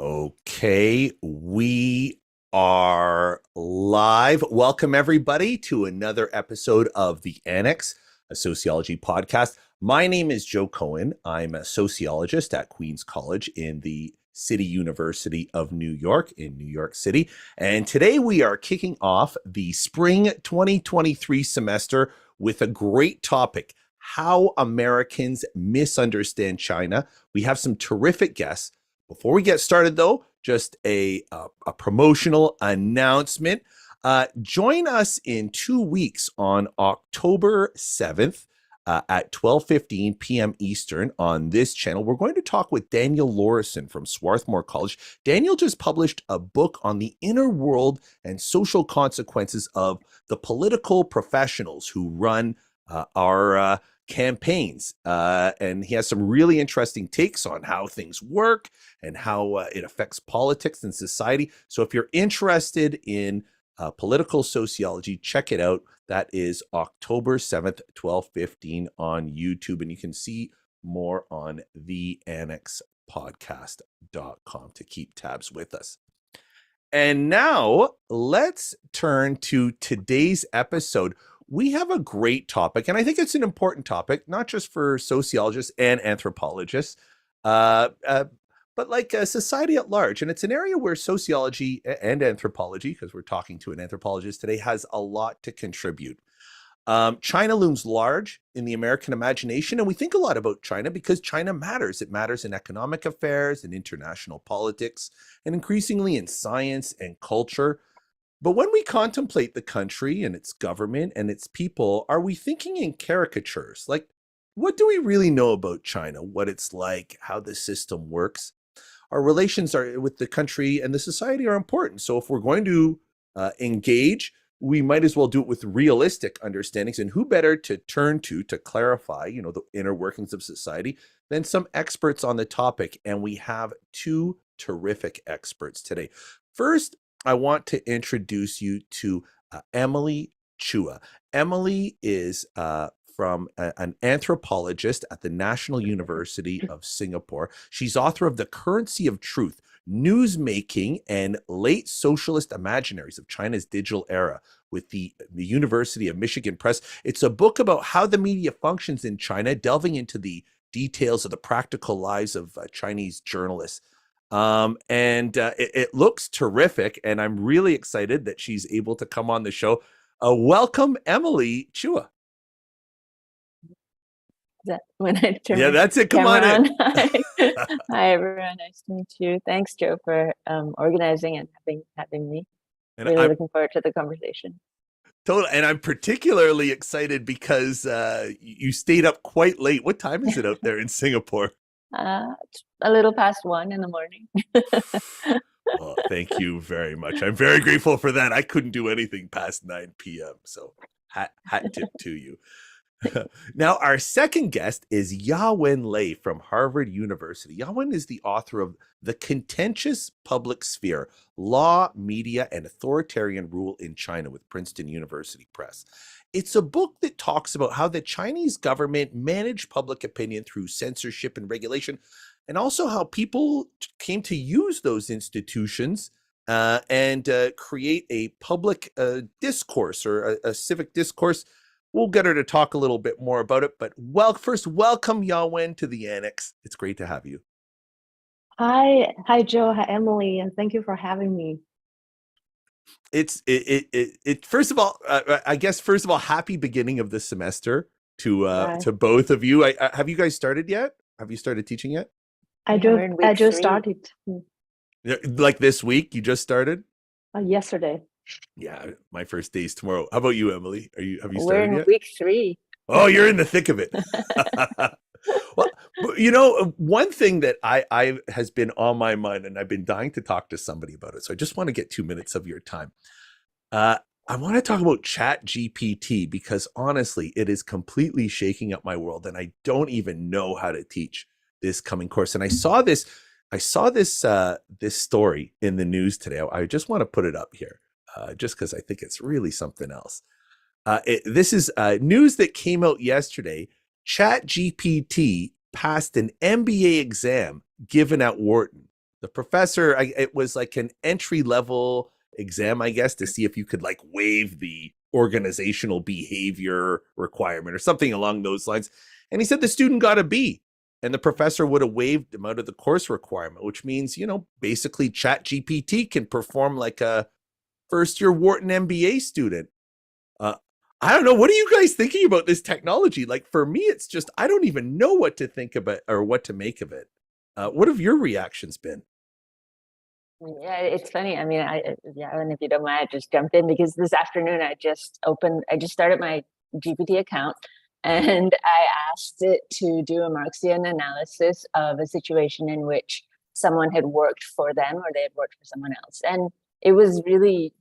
Okay, we are live. Welcome, everybody, to another episode of The Annex, a sociology podcast. My name is Joe Cohen. I'm a sociologist at Queens College in the City University of New York in New York City. And today we are kicking off the spring 2023 semester with a great topic: how Americans misunderstand China. We have some terrific guests. Before we get started, though, just a promotional announcement. Join us in 2 weeks on October 7th at 12:15 p.m. Eastern on this channel. We're going to talk with Daniel Lorison from Swarthmore College. Daniel just published a book on the inner world and social consequences of the political professionals who run our campaigns. And he has some really interesting takes on how things work and how it affects politics and society. So if you're interested in political sociology, check it out. That is October 7th, 12:15 on YouTube. And you can see more on theannexpodcast.com to keep tabs with us. And now let's turn to today's episode. We have a great topic, and I think it's an important topic, not just for sociologists and anthropologists, but like society at large. And it's an area where sociology and anthropology, because we're talking to an anthropologist today, has a lot to contribute. China looms large in the American imagination, and we think a lot about China because China matters. It matters in economic affairs, in international politics, and increasingly in science and culture. But when we contemplate the country and its government and its people, are we thinking in caricatures? Like, what do we really know about China? What it's like, how the system works? Our relations with the country and the society are important. So if we're going to engage, we might as well do it with realistic understandings. And who better to turn to clarify, the inner workings of society than some experts on the topic? And we have two terrific experts today. First, I want to introduce you to Emily Chua. Emily is from an anthropologist at the National University of Singapore. She's author of The Currency of Truth, Newsmaking, and Late-Socialist Imaginaries of China's Digital Era with the University of Michigan Press. It's a book about how the media functions in China, delving into the details of the practical lives of Chinese journalists. It looks terrific, and I'm really excited that she's able to come on the show. Welcome, Emily Chua. That when I turn that's it. Come on in. Hi, everyone. Nice to meet you. Thanks, Joe, for organizing and having me. And really looking forward to the conversation. Totally. And I'm particularly excited because you stayed up quite late. What time is it out there in Singapore? A little past 1 in the morning. Well, thank you very much. I'm very grateful for that. I couldn't do anything past 9 p.m. So hat tip to you. Now, our second guest is Ya-Wen Lei from Harvard University. Ya-Wen is the author of The Contentious Public Sphere, Law, Media, and Authoritarian Rule in China with Princeton University Press. It's a book that talks about how the Chinese government managed public opinion through censorship and regulation, and also how people came to use those institutions and create a public discourse or a civic discourse. We'll get her to talk a little bit more about it, but first, welcome, Ya-Wen, to the Annex. It's great to have you. Hi, Joe. Hi, Emily, and thank you for having me. First of all, I guess happy beginning of the semester to both of you. Have you guys started yet? Have you started teaching yet? I just started. Like this week, you just started? Yesterday. Yeah, my first day is tomorrow. How about you, Emily? Have you started We're in yet? week 3. Oh, you're in the thick of it. Well, one thing that I has been on my mind, and I've been dying to talk to somebody about it, so I just want to get 2 minutes of your time. I want to talk about ChatGPT because honestly, it is completely shaking up my world, and I don't even know how to teach this coming course. And I saw this story in the news today. I just want to put it up here, just because I think it's really something else. This is news that came out yesterday. ChatGPT passed an MBA exam given at Wharton. The professor, it was like an entry level exam, I guess, to see if you could like waive the organizational behavior requirement or something along those lines. And he said the student got a B, and the professor would have waived him out of the course requirement, which means, basically ChatGPT can perform like a first year Wharton MBA student. I don't know. What are you guys thinking about this technology? Like for me, it's just, I don't even know what to think about or what to make of it. What have your reactions been? Yeah, it's funny. I mean, and if you don't mind, I just jumped in because this afternoon I just started my GPT account and I asked it to do a Marxian analysis of a situation in which someone had worked for them or they had worked for someone else. And it was really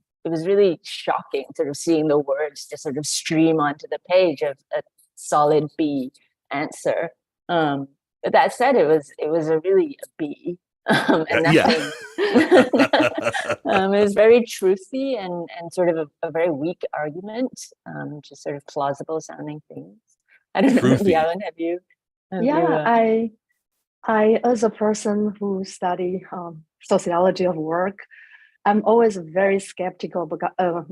shocking sort of seeing the words just sort of stream onto the page of a solid B answer. But that said, it was a really a B. And nothing. It was very truthy and sort of a very weak argument, just sort of plausible sounding things. I don't know, Ya-Wen, have you? I, as a person who study sociology of work, I'm always very skeptical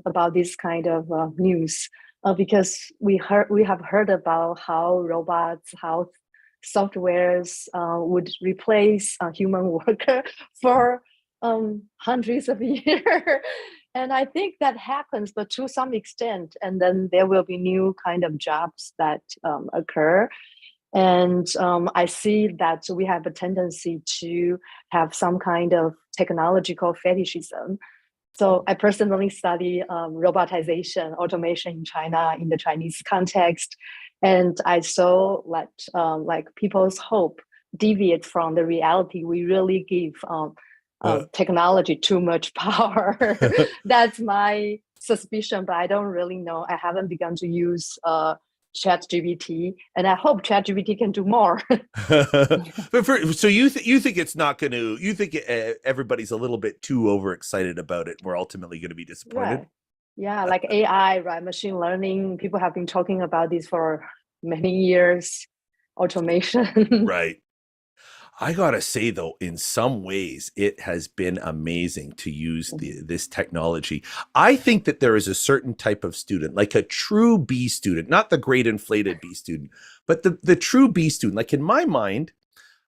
about this kind of news because we have heard about how robots, how softwares would replace a human worker for hundreds of years. And I think that happens, but to some extent, and then there will be new kind of jobs that occur. And I see that we have a tendency to have some kind of technological fetishism. So I personally study robotization, automation in China in the Chinese context. And I saw like people's hope deviate from the reality. We really give technology too much power. That's my suspicion, but I don't really know. I haven't begun to use ChatGPT, and I hope ChatGPT can do more. So you think it's not going to? You think everybody's a little bit too overexcited about it? We're ultimately going to be disappointed. Right. Yeah, like AI, right? Machine learning. People have been talking about this for many years. Automation. Right. I gotta say though, in some ways, it has been amazing to use this technology. I think that there is a certain type of student, like a true B student, not the great inflated B student, but the true B student. Like in my mind,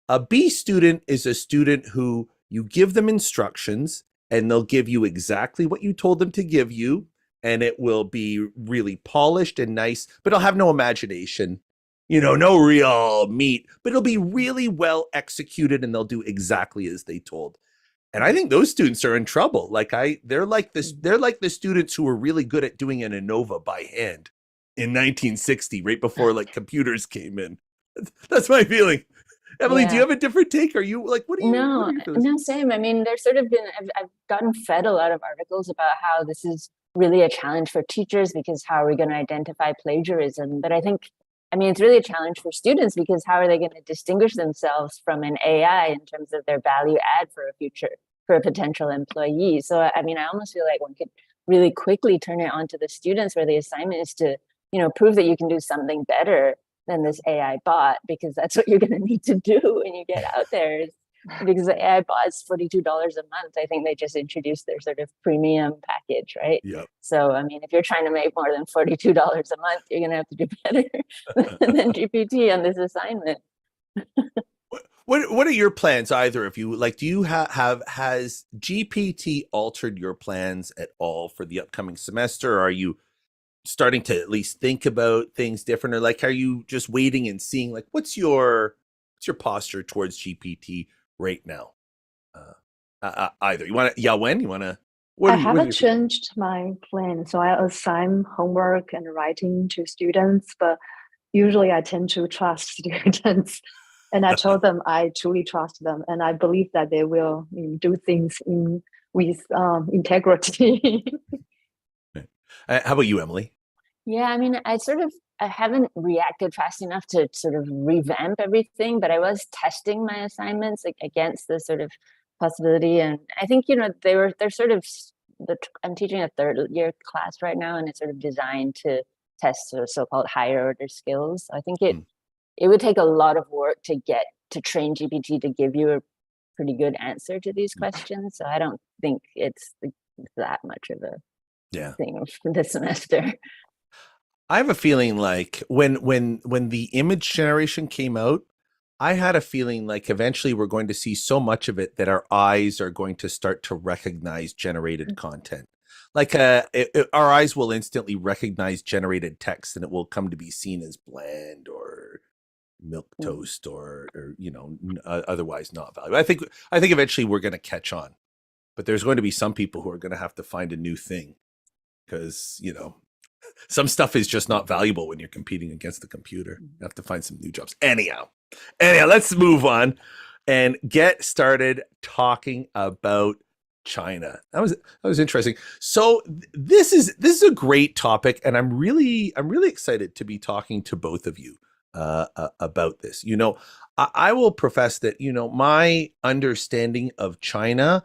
a B student is a student who you give them instructions and they'll give you exactly what you told them to give you, and it will be really polished and nice, but it'll have no imagination. No real meat, but it'll be really well executed and they'll do exactly as they told. And I think those students are in trouble. They're like the students who were really good at doing an ANOVA by hand in 1960, right before like computers came in. That's my feeling. Emily, do you have a different take? Are you like, what are you? No, same. I mean, there's sort of been, I've gotten fed a lot of articles about how this is really a challenge for teachers because how are we going to identify plagiarism? But I think, it's really a challenge for students because how are they going to distinguish themselves from an AI in terms of their value add for a potential employee? So, I almost feel like one could really quickly turn it on to the students where the assignment is to, prove that you can do something better than this AI bot, because that's what you're going to need to do when you get out there. Because the AI bot is $42 a month. I think they just introduced their sort of premium package, right? Yeah. So, if you're trying to make more than $42 a month, you're going to have to do better than GPT on this assignment. What are your plans? Either of you, like, do you has GPT altered your plans at all for the upcoming semester? Or are you starting to at least think about things different, or like, are you just waiting and seeing, like, what's your posture towards GPT right now? Either you want to, Ya-Wen, you want to? I haven't changed my plan, so I assign homework and writing to students, but usually I tend to trust students, and I told them I truly trust them, and I believe that they will do things with integrity. How about you, Emily? Yeah, I haven't reacted fast enough to sort of revamp everything, but I was testing my assignments against the sort of possibility. And I think, they're sort of, I'm teaching a third year class right now, and it's sort of designed to test sort of so-called higher order skills. I think it would take a lot of work to train GPT to give you pretty good answer to these questions. So I don't think it's that much of a thing for this semester. I have a feeling like when the image generation came out, I had a feeling like eventually we're going to see so much of it that our eyes are going to start to recognize generated content. Like our eyes will instantly recognize generated text, and it will come to be seen as bland or milk toast or otherwise not valuable. I think eventually we're going to catch on, but there's going to be some people who are going to have to find a new thing because some stuff is just not valuable when you're competing against the computer. You have to find some new jobs. Anyhow, let's move on and get started talking about China. That was interesting. So this is a great topic, and I'm really excited to be talking to both of you about this. I will profess that my understanding of China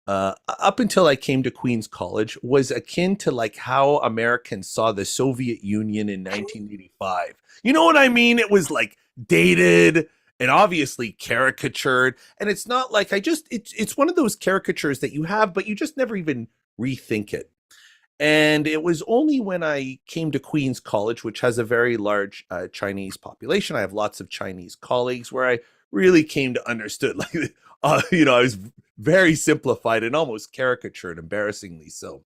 up until I came to Queen's College was akin to like how Americans saw the Soviet Union in 1985. You know what I mean? It was like dated and obviously caricatured. And it's not like it's one of those caricatures that you have, but you just never even rethink it. And it was only when I came to Queen's College, which has a very large Chinese population, I have lots of Chinese colleagues, where I really came to understand, like, I was very simplified and almost caricatured, embarrassingly so.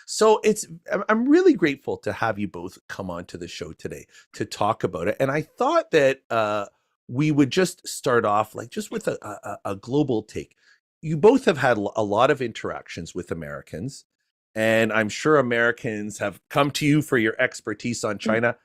So I'm really grateful to have you both come on to the show today to talk about it. And I thought that we would just start off like just with a global take. You both have had a lot of interactions with Americans, and I'm sure Americans have come to you for your expertise on China.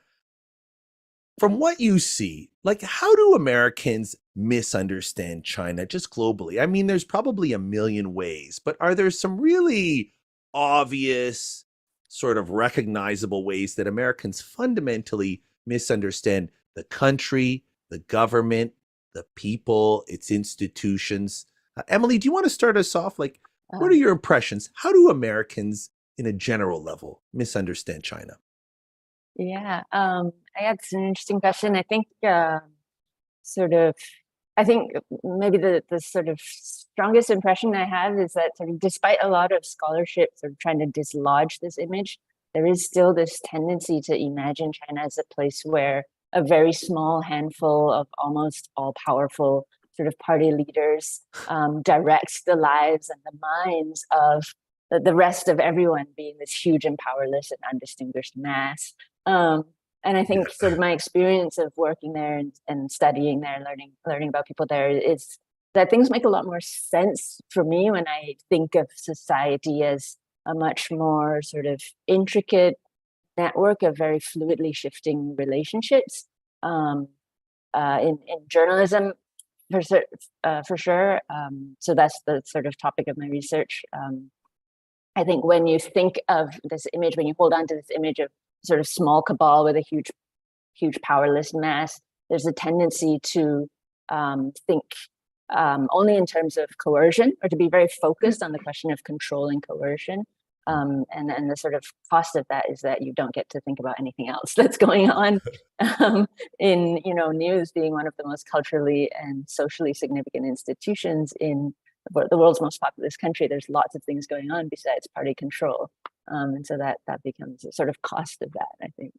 From what you see, like, how do Americans misunderstand China just globally? I mean, there's probably a million ways, but are there some really obvious, sort of recognizable ways that Americans fundamentally misunderstand the country, the government, the people, its institutions? Emily, do you want to start us off? Like, what are your impressions? How do Americans, in a general level, misunderstand China? Yeah, it's an interesting question. I think maybe the sort of strongest impression I have is that sort of despite a lot of scholarship sort of trying to dislodge this image, there is still this tendency to imagine China as a place where a very small handful of almost all-powerful sort of party leaders directs the lives and the minds of the rest of everyone, being this huge and powerless and undistinguished mass. And I think sort of my experience of working there and studying there, learning about people there, is that things make a lot more sense for me when I think of society as a much more sort of intricate network of very fluidly shifting relationships. In journalism, for sure. So that's the sort of topic of my research. I think when you think of this image, when you hold on to this image of sort of small cabal with a huge powerless mass, there's a tendency to think only in terms of coercion, or to be very focused on the question of control and coercion. And the sort of cost of that is that you don't get to think about anything else that's going on. In news being one of the most culturally and socially significant institutions in the world's most populous country, there's lots of things going on besides party control. And so that becomes a sort of cost of that, I think.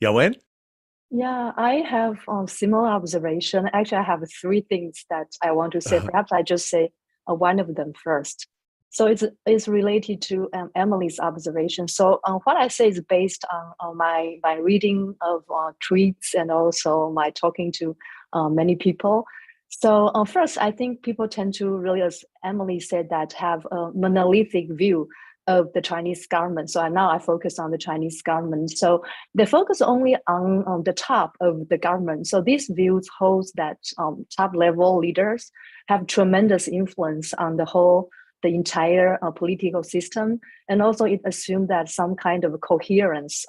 Ya-Wen? Yeah, I have similar observation. Actually, I have three things that I want to say. Perhaps I just say one of them first. So it's related to Emily's observation. So what I say is based on my reading of tweets and also my talking to many people. So first, I think people tend to really, as Emily said, that have a monolithic view of the Chinese government. So now I focus on the Chinese government. So they focus only on the top of the government. So this view holds that top level leaders have tremendous influence on the entire political system. And also it assumes that some kind of coherence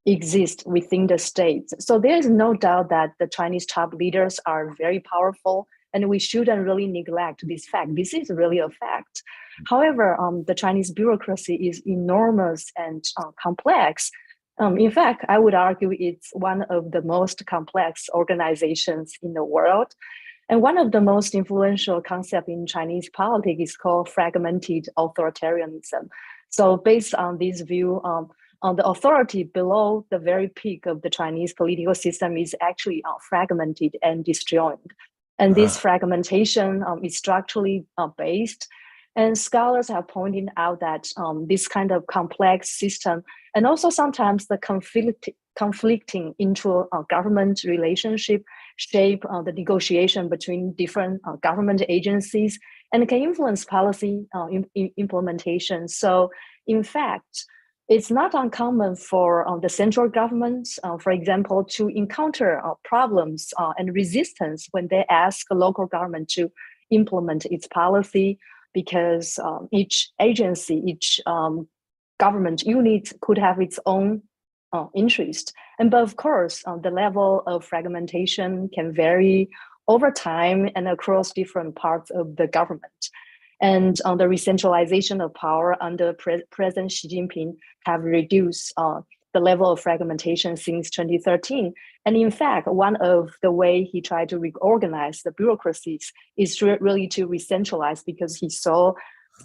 exists within the state. So there is no doubt that the Chinese top leaders are very powerful, and we shouldn't really neglect this fact. This is really a fact. However, the Chinese bureaucracy is enormous and complex. In fact, I would argue it's one of the most complex organizations in the world. And one of the most influential concepts in Chinese politics is called fragmented authoritarianism. So based on this view, the authority below the very peak of the Chinese political system is actually fragmented and disjointed. And this fragmentation is structurally based. And scholars have pointed out that this kind of complex system, and also sometimes the conflicting intra-government relationship, shape the negotiation between different government agencies and can influence policy implementation. So in fact, it's not uncommon for the central government, for example, to encounter problems and resistance when they ask the local government to implement its policy, because each agency, each government unit could have its own interest. But of course, the level of fragmentation can vary over time and across different parts of the government. And the re-centralization of power under President Xi Jinping have reduced the level of fragmentation since 2013. And in fact, one of the way he tried to reorganize the bureaucracies is really to re-centralize, because he saw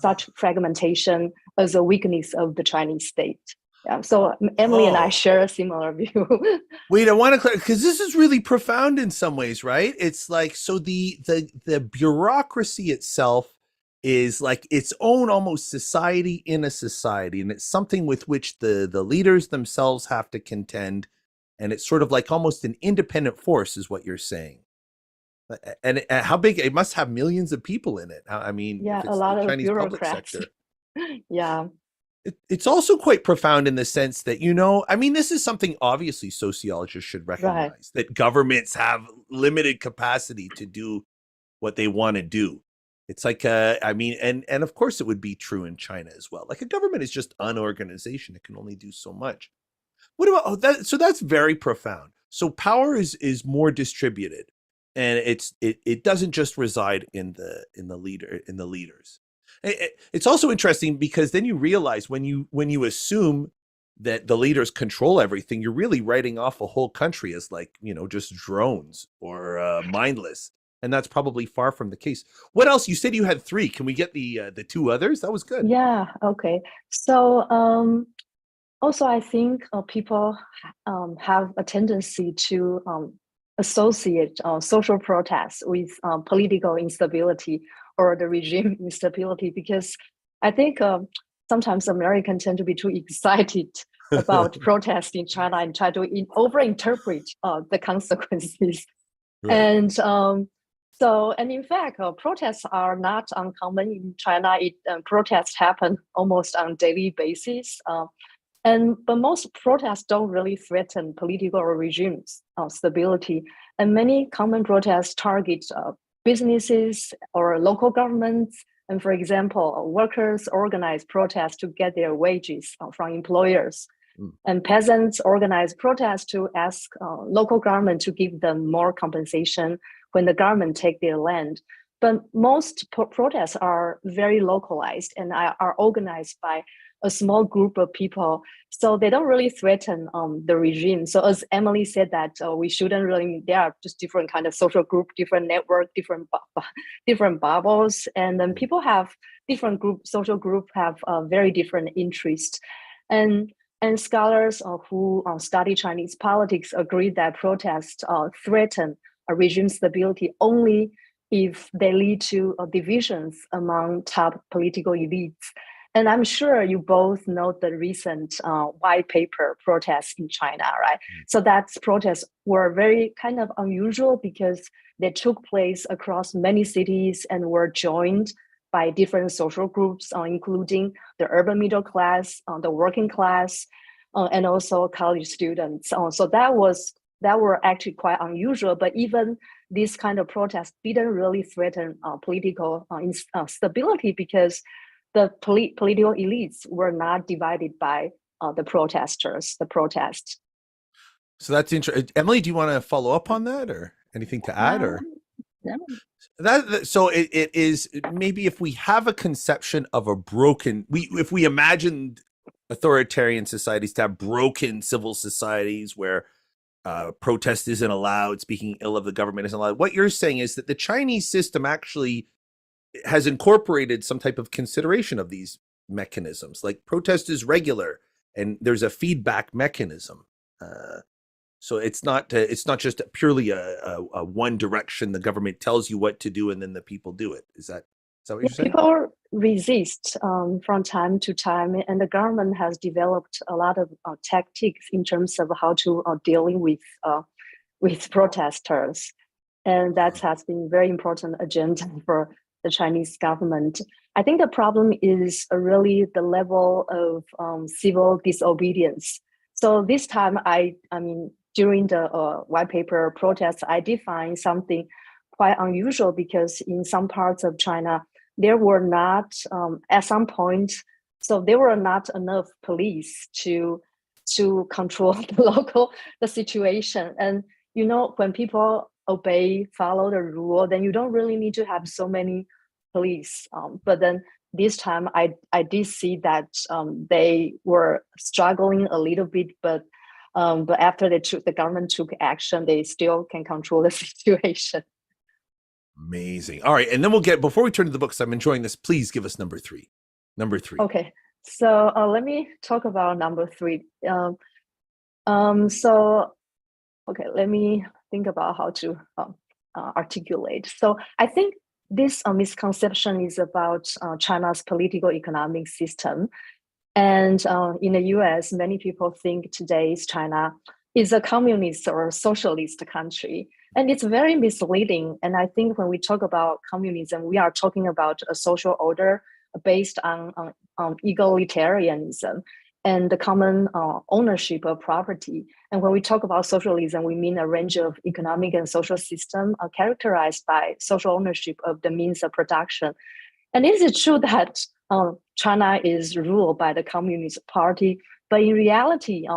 such fragmentation as a weakness of the Chinese state. Yeah, so Emily and I share a similar view. Wait, I want to clarify, because this is really profound in some ways, right? It's like, so the bureaucracy itself is like its own almost society in a society, and it's something with which the leaders themselves have to contend, and it's sort of like almost an independent force is what you're saying. And how big? It must have millions of people in it. I mean, Yeah, if a it's lot the of Chinese public bureaucrats. sector. Yeah. It's also quite profound in the sense that, you know, I mean, this is something obviously sociologists should recognize, Right. that governments have limited capacity to do what they want to do. It's like, I mean, and of course it would be true in China as well. Like a government is just an organization. It can only do so much. What about that? So that's very profound. So power is more distributed, and it doesn't just reside in the leaders. It's also interesting because then you realize when you assume that the leaders control everything, you're really writing off a whole country as, like, you know, just drones or mindless, and that's probably far from the case. What else? You said you had three. Can we get the two others? That was good. Yeah. Okay. So also, I think people have a tendency to associate social protests with political instability or the regime instability, because I think sometimes Americans tend to be too excited about protests in China and try to overinterpret the consequences. Right. And and in fact, protests are not uncommon in China. Protests happen almost on a daily basis. But most protests don't really threaten political or regimes stability. And many common protests target businesses or local governments. And for example, workers organize protests to get their wages from employers. And peasants organize protests to ask local government to give them more compensation when the government take their land. But most protests are very localized and are organized by a small group of people, so they don't really threaten the regime. So as Emily said, that we shouldn't really, there are just different kind of social group, different network, different bubbles, and then people have different social group have very different interests. And scholars who study Chinese politics agree that protests threaten a regime stability only if they lead to divisions among top political elites. And I'm sure you both know the recent white paper protests in China, right? So that protests were very kind of unusual because they took place across many cities and were joined by different social groups, including the urban middle class, the working class, and also college students. So that were actually quite unusual. But even this kind of protest didn't really threaten political stability, because the political elites were not divided by the protesters, the protest. So that's interesting. Emily, do you want to follow up on that, or anything to add? Or that so it is, maybe if we have a conception of a broken, if we imagined authoritarian societies to have broken civil societies where protest isn't allowed, speaking ill of the government isn't allowed. What you're saying is that the Chinese system actually has incorporated some type of consideration of these mechanisms, like protest is regular and there's a feedback mechanism. So it's not just purely a one direction. The government tells you what to do and then the people do it. Is that what you're saying? People resist from time to time, and the government has developed a lot of tactics in terms of how to dealing with protesters, and that has been very important agenda for the Chinese government. I think the problem is really the level of civil disobedience. So this time, I mean, during the white paper protests, I did find something quite unusual, because in some parts of China, there were not, at some point, so there were not enough police to control the situation. And, you know, when people follow the rule, then you don't really need to have so many police. But then this time I did see that they were struggling a little bit, but after the government took action, they still can control the situation. Amazing. All right. And then before we turn to the books, I'm enjoying this. Please give us number three. Okay. So let me talk about number 3. Okay, let me think about how to articulate. So I think this misconception is about China's political economic system. And in the US, many people think today's China is a communist or socialist country. And it's very misleading. And I think when we talk about communism, we are talking about a social order based on egalitarianism and the common ownership of property. And when we talk about socialism, we mean a range of economic and social systems characterized by social ownership of the means of production. And is it true that China is ruled by the Communist Party? But in reality,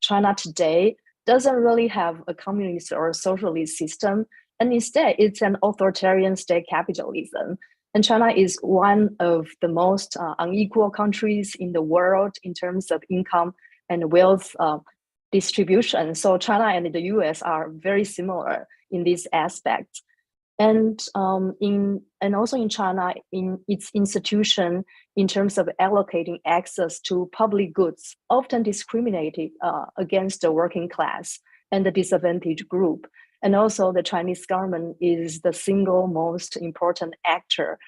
China today doesn't really have a communist or a socialist system. And instead, it's an authoritarian state capitalism. And China is one of the most unequal countries in the world in terms of income and wealth distribution. So China and the US are very similar in this aspect. And also in China, in its institution, in terms of allocating access to public goods, often discriminated against the working class and the disadvantaged group. And also the Chinese government is the single most important actor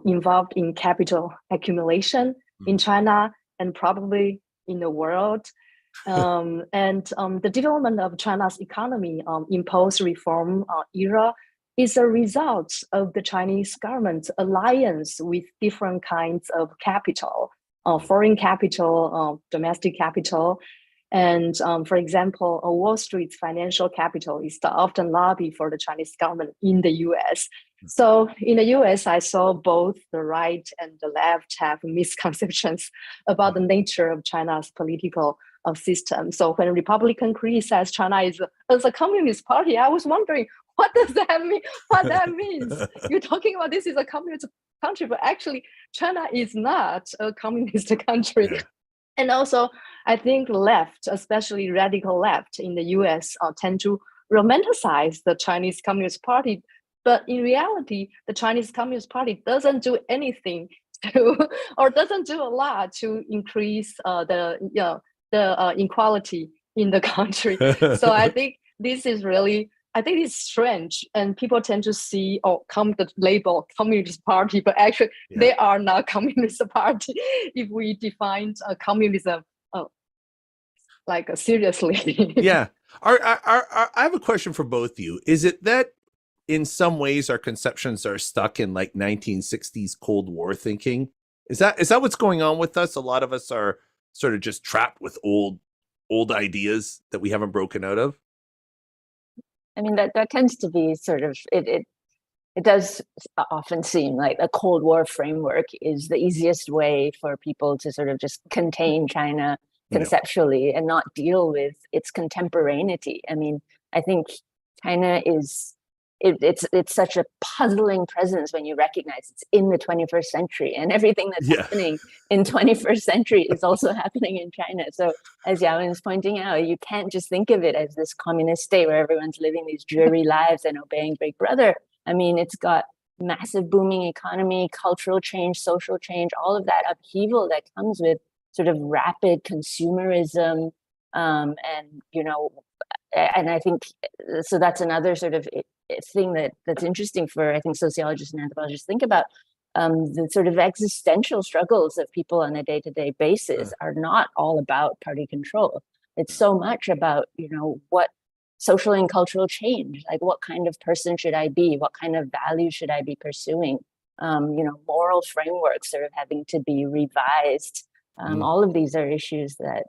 involved in capital accumulation in China and probably in the world. The development of China's economy in post-reform era is a result of the Chinese government's alliance with different kinds of capital, foreign capital, domestic capital. And for example, Wall Street's financial capitalists often lobby for the Chinese government in the US. So in the US, I saw both the right and the left have misconceptions about the nature of China's political system. So when Republican criticize China as a communist party, I was wondering, what does that mean? What that means? You're talking about this is a communist country, but actually China is not a communist country. Yeah. And also, I think left, especially radical left in the US, tend to romanticize the Chinese Communist Party. But in reality, the Chinese Communist Party doesn't do anything or doesn't do a lot to increase the inequality in the country. So I think this is really, it's strange, and people tend to see the label Communist Party, but actually they are not Communist Party if we define communism seriously. Yeah. I have a question for both of you. Is it that in some ways our conceptions are stuck in like 1960s Cold War thinking? Is that what's going on with us? A lot of us are sort of just trapped with old ideas that we haven't broken out of. I mean, that tends to be sort of, it does often seem like a Cold War framework is the easiest way for people to sort of just contain China conceptually and not deal with its contemporaneity. I mean, I think China is it's such a puzzling presence when you recognize it's in the 21st century, and everything that's Yeah. happening in 21st century is also happening in China. So as Ya-Wen is pointing out, you can't just think of it as this communist state where everyone's living these dreary lives and obeying Big Brother. I mean, it's got massive booming economy, cultural change, social change, all of that upheaval that comes with sort of rapid consumerism, and and I think so. That's another sort of thing that's interesting for, I think, sociologists and anthropologists think about. The sort of existential struggles of people on a day-to-day basis are not all about party control. It's so much about, what social and cultural change, like what kind of person should I be? What kind of values should I be pursuing? Moral frameworks sort of having to be revised. All of these are issues that,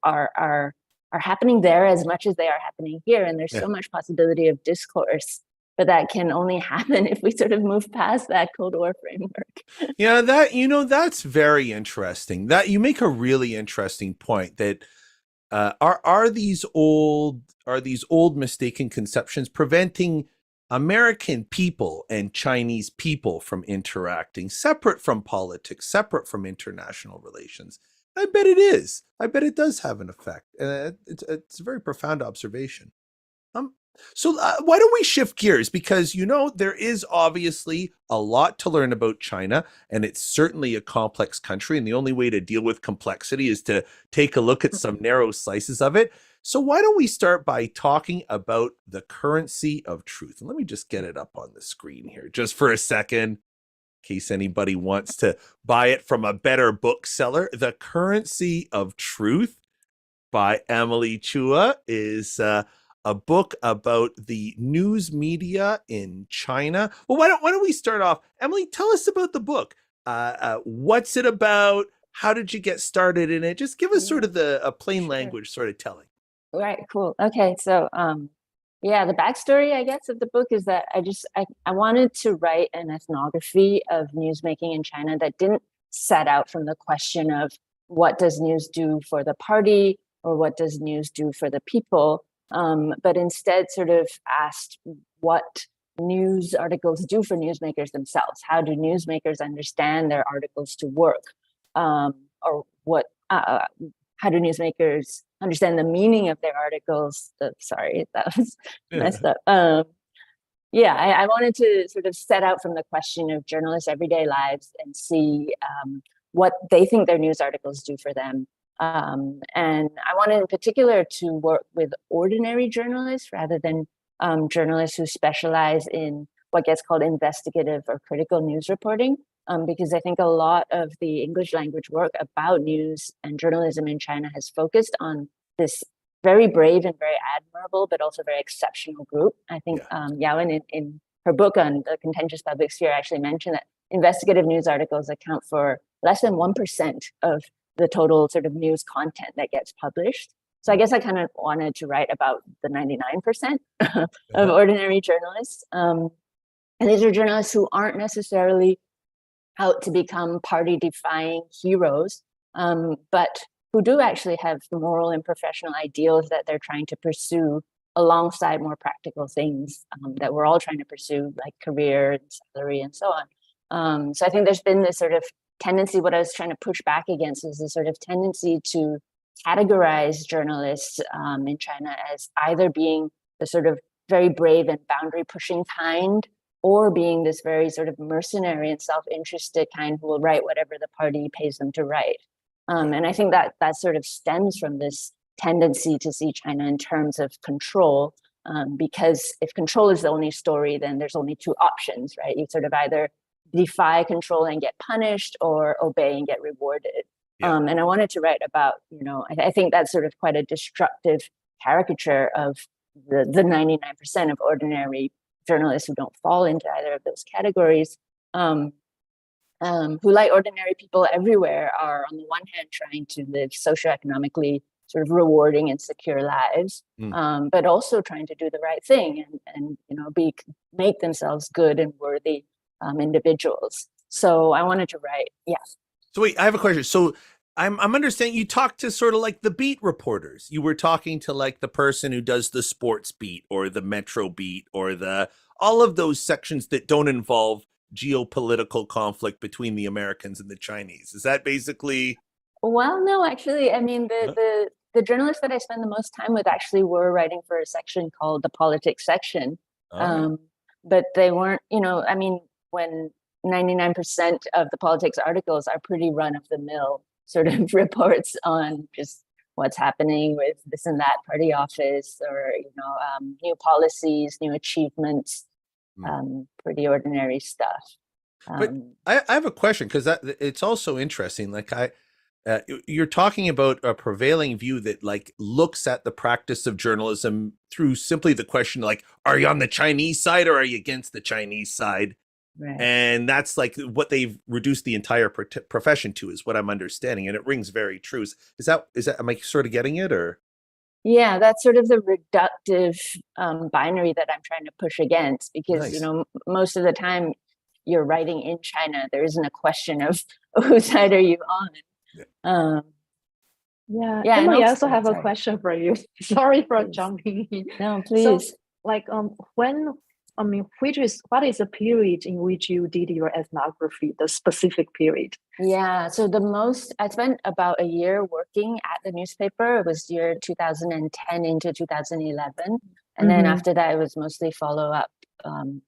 are happening there as much as they are happening here. And there's so much possibility of discourse, but that can only happen if we sort of move past that Cold War framework. Yeah, that's very interesting. That you make a really interesting point that are these old mistaken conceptions preventing American people and Chinese people from interacting, separate from politics, separate from international relations? I bet it is. I bet it does have an effect. It's a very profound observation. So why don't we shift gears? Because, there is obviously a lot to learn about China, and it's certainly a complex country. And the only way to deal with complexity is to take a look at some narrow slices of it. So why don't we start by talking about the currency of truth? And let me just get it up on the screen here just for a second, in case anybody wants to buy it from a better bookseller. The Currency of Truth by Emily Chua is a book about the news media in China. Well, why don't we start off? Emily, tell us about the book. What's it about? How did you get started in it? Just give us sort of a plain language sort of telling. Right, cool. Okay, so the backstory, I guess, of the book is that I wanted to write an ethnography of newsmaking in China that didn't set out from the question of what does news do for the party or what does news do for the people, but instead sort of asked what news articles do for newsmakers themselves. How do newsmakers understand their articles to work? Or what? How do newsmakers understand the meaning of their articles? Sorry, that was messed up. I wanted to sort of set out from the question of journalists' everyday lives and see what they think their news articles do for them. And I wanted in particular to work with ordinary journalists rather than journalists who specialize in what gets called investigative or critical news reporting. Because I think a lot of the English language work about news and journalism in China has focused on this very brave and very admirable, but also very exceptional group. I think Ya-Wen in her book on the Contentious Public Sphere actually mentioned that investigative news articles account for less than 1% of the total sort of news content that gets published. So I guess I kind of wanted to write about the 99% of ordinary journalists. And these are journalists who aren't necessarily out to become party-defying heroes, but who do actually have the moral and professional ideals that they're trying to pursue alongside more practical things that we're all trying to pursue, like career and salary and so on. So I think there's been this sort of tendency, what I was trying to push back against is this sort of tendency to categorize journalists in China as either being the sort of very brave and boundary-pushing kind, or being this very sort of mercenary and self-interested kind who will write whatever the party pays them to write. And I think that sort of stems from this tendency to see China in terms of control, because if control is the only story, then there's only two options, right? You sort of either defy control and get punished or obey and get rewarded. And I wanted to write about, I think that's sort of quite a destructive caricature of the 99% of ordinary journalists who don't fall into either of those categories, who, like ordinary people everywhere, are on the one hand trying to live socioeconomically sort of rewarding and secure lives, but also trying to do the right thing and make themselves good and worthy individuals. So I wanted to write, So wait, I have a question. So I'm understanding you talked to sort of like the beat reporters. You were talking to like the person who does the sports beat or the metro beat or the all of those sections that don't involve geopolitical conflict between the Americans and the Chinese. Is that basically? Well, no, actually, I mean, Huh? the journalists that I spend the most time with actually were writing for a section called the politics section. All right. But they weren't, I mean, when 99% of the politics articles are pretty run of the mill sort of reports on just what's happening with this and that party office or, new policies, new achievements, pretty ordinary stuff. But I have a question because it's also interesting. Like you're talking about a prevailing view that like looks at the practice of journalism through simply the question like, are you on the Chinese side or are you against the Chinese side? Right. And that's like what they've reduced the entire profession to, is what I'm understanding, and it rings very true. Is that am I sort of getting it, or? Yeah, that's sort of the reductive binary that I'm trying to push against, because Nice. most of the time you're writing in China, there isn't a question of whose side are you on. Yeah. Yeah, Emily, I also also have a sorry. question for you. Sorry for Please. jumping in. No, So, please. like, what is the period in which you did your ethnography, the specific period? Yeah, so I spent about a year working at the newspaper. It was year 2010 into 2011. And then after that, it was mostly follow-up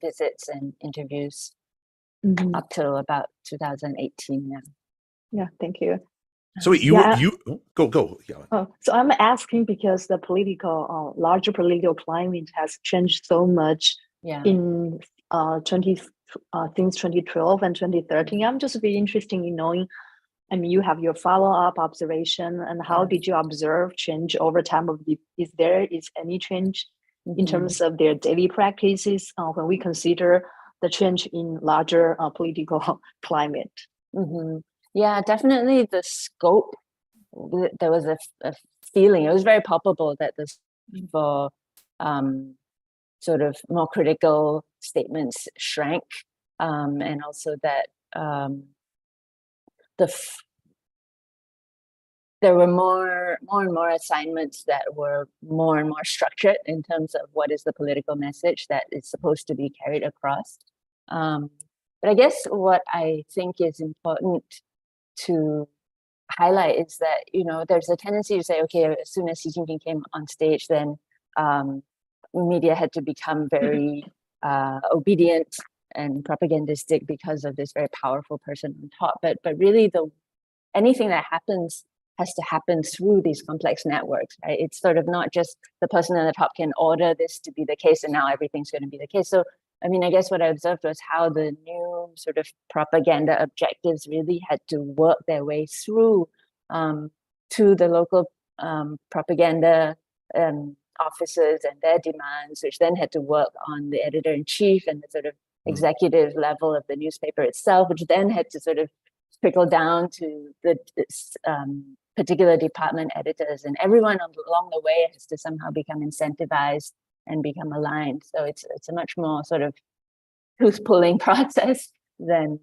visits and interviews up till about 2018 now. Yeah, thank you. So wait, go. Yeah. So I'm asking because the larger political climate has changed so much in since 2012 and 2013. I'm just be interested in knowing. I mean, you have your follow-up observation, and how did you observe change over time? Is there any change in terms of their daily practices when we consider the change in larger political climate? Yeah, definitely the scope. There was a feeling, it was very palpable that for sort of more critical statements shrank, and also that there were more and more assignments that were more and more structured in terms of what is the political message that is supposed to be carried across. But I guess what I think is important to highlight is that, there's a tendency to say, okay, as soon as Xi Jinping came on stage, then media had to become very obedient and propagandistic because of this very powerful person on top. But really, anything that happens has to happen through these complex networks, right? It's sort of not just the person on the top can order this to be the case and now everything's going to be the case. So, I mean, I guess what I observed was how the new sort of propaganda objectives really had to work their way through to the local propaganda officers and their demands, which then had to work on the editor-in-chief and the sort of executive level of the newspaper itself, which then had to sort of trickle down to the particular department editors, and everyone along the way has to somehow become incentivized and become aligned. So it's a much more sort of tooth-pulling process than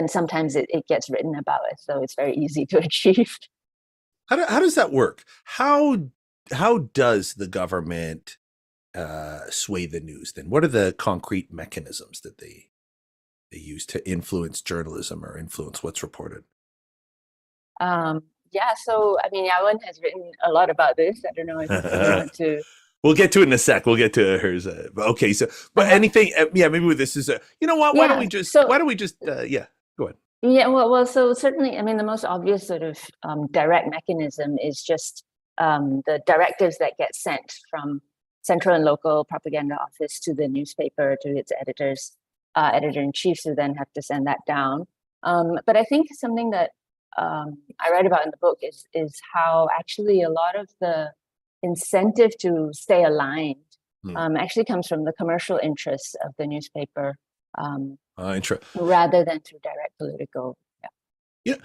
sometimes it gets written about it. So it's very easy to achieve. How does that work? How does the government sway the news then? What are the concrete mechanisms that they use to influence journalism or influence what's reported? Yeah, so I mean, Ya-Wen has written a lot about this. I don't know if you want to. We'll get to it in a sec. We'll get to hers. Okay, so but anything? Yeah, maybe with this is you know what? Why don't we just? Go ahead. Yeah, well, so certainly, I mean, the most obvious sort of direct mechanism is just the directives that get sent from central and local propaganda office to the newspaper, to its editors, editor-in-chiefs, who then have to send that down. But I think something that I write about in the book is how actually a lot of the incentive to stay aligned actually comes from the commercial interests of the newspaper, rather than through direct political.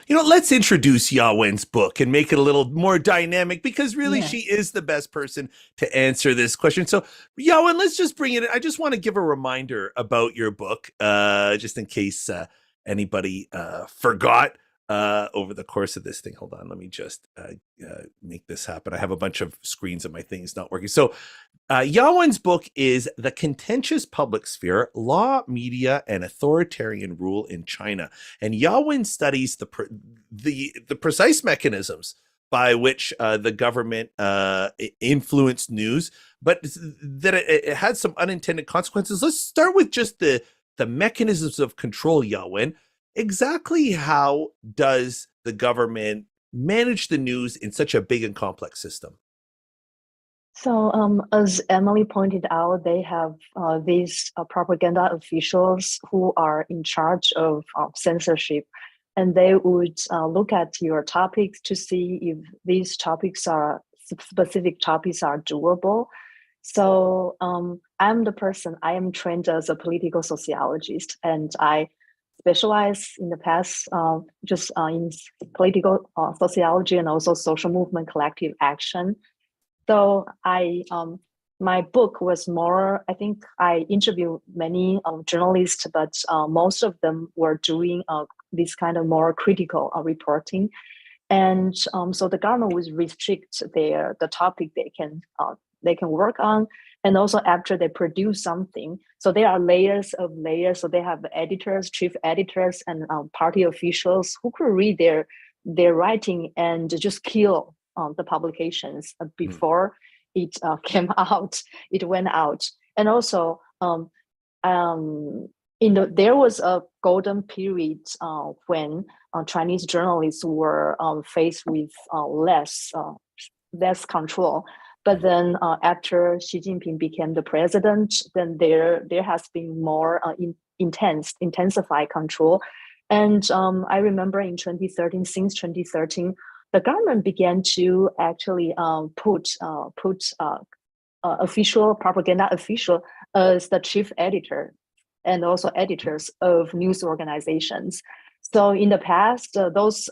Let's introduce Ya-Wen's book and make it a little more dynamic, because really she is the best person to answer this question. So Ya-Wen, let's just bring it in. I just want to give a reminder about your book, just in case anybody forgot. over the course of this thing. Hold on, let me just make this happen. I have a bunch of screens and my thing's not working. So Ya-Wen's book is The Contentious Public Sphere, Law, Media, and Authoritarian Rule in China. And Ya-Wen studies the precise mechanisms by which the government influenced news, but that it had some unintended consequences. Let's start with just the mechanisms of control, Ya-Wen. Exactly how does the government manage the news in such a big and complex system? So, as Emily pointed out, they have these propaganda officials who are in charge of censorship, and they would look at your topics to see if these specific topics are doable. So, I am trained as a political sociologist, and I specialize in the past in political sociology and also social movement collective action. So my book was more, I think I interviewed many journalists, but most of them were doing this kind of more critical reporting. And so the government would restrict the topic they can work on. And also after they produce something, so there are layers of layers. So they have editors, chief editors, and party officials who could read their writing and just kill the publications before it came out. It went out, and also there was a golden period when Chinese journalists were faced with less control. But then after Xi Jinping became the president, then there has been more intensified control. And I remember in 2013, since 2013, the government began to actually put propaganda official as the chief editor and also editors of news organizations. So in the past, those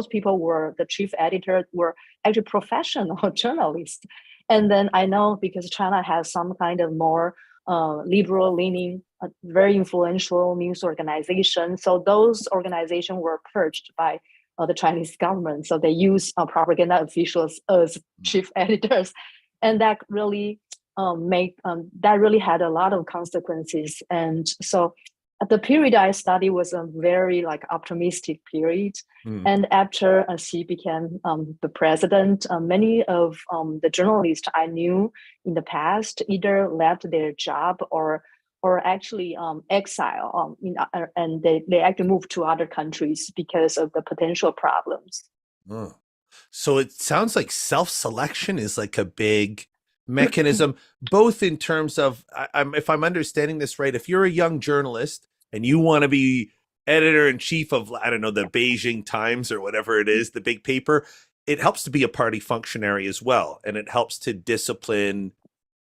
people were the chief editor were actually professional journalists. And then I know because China has some kind of more liberal leaning, very influential news organization. So those organizations were purged by the Chinese government. So they use propaganda officials as chief editors. And that really had a lot of consequences. And so the period I studied was a very optimistic period. And after Xi became the president, many of the journalists I knew in the past either left their job or actually exile, and they actually moved to other countries because of the potential problems. Oh. So it sounds like self-selection is like a big mechanism, both in terms of, if I'm understanding this right, if you're a young journalist and you want to be editor-in-chief of, I don't know, the Beijing Times or whatever it is, the big paper, it helps to be a party functionary as well. And it helps to discipline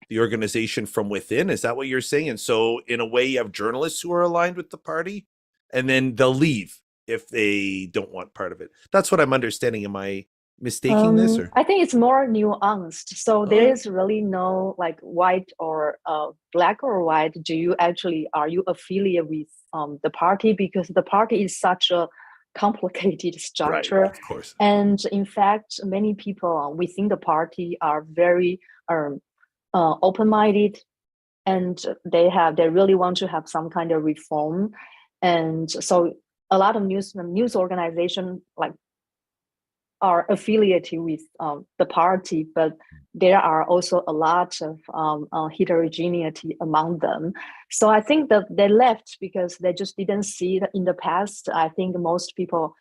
the organization from within. Is that what you're saying? And so in a way, you have journalists who are aligned with the party, and then they'll leave if they don't want part of it. That's what I'm understanding. Am I mistaking this? Or? I think it's more nuanced. So there is really no white or black or white. Are you affiliated with the party? Because the party is such a complicated structure. Right, of course. And in fact, many people within the party are very open-minded, and they really want to have some kind of reform. And so a lot of news organizations are affiliated with the party, but there are also a lot of heterogeneity among them. So I think that they left because they just didn't see that in the past. I think most of people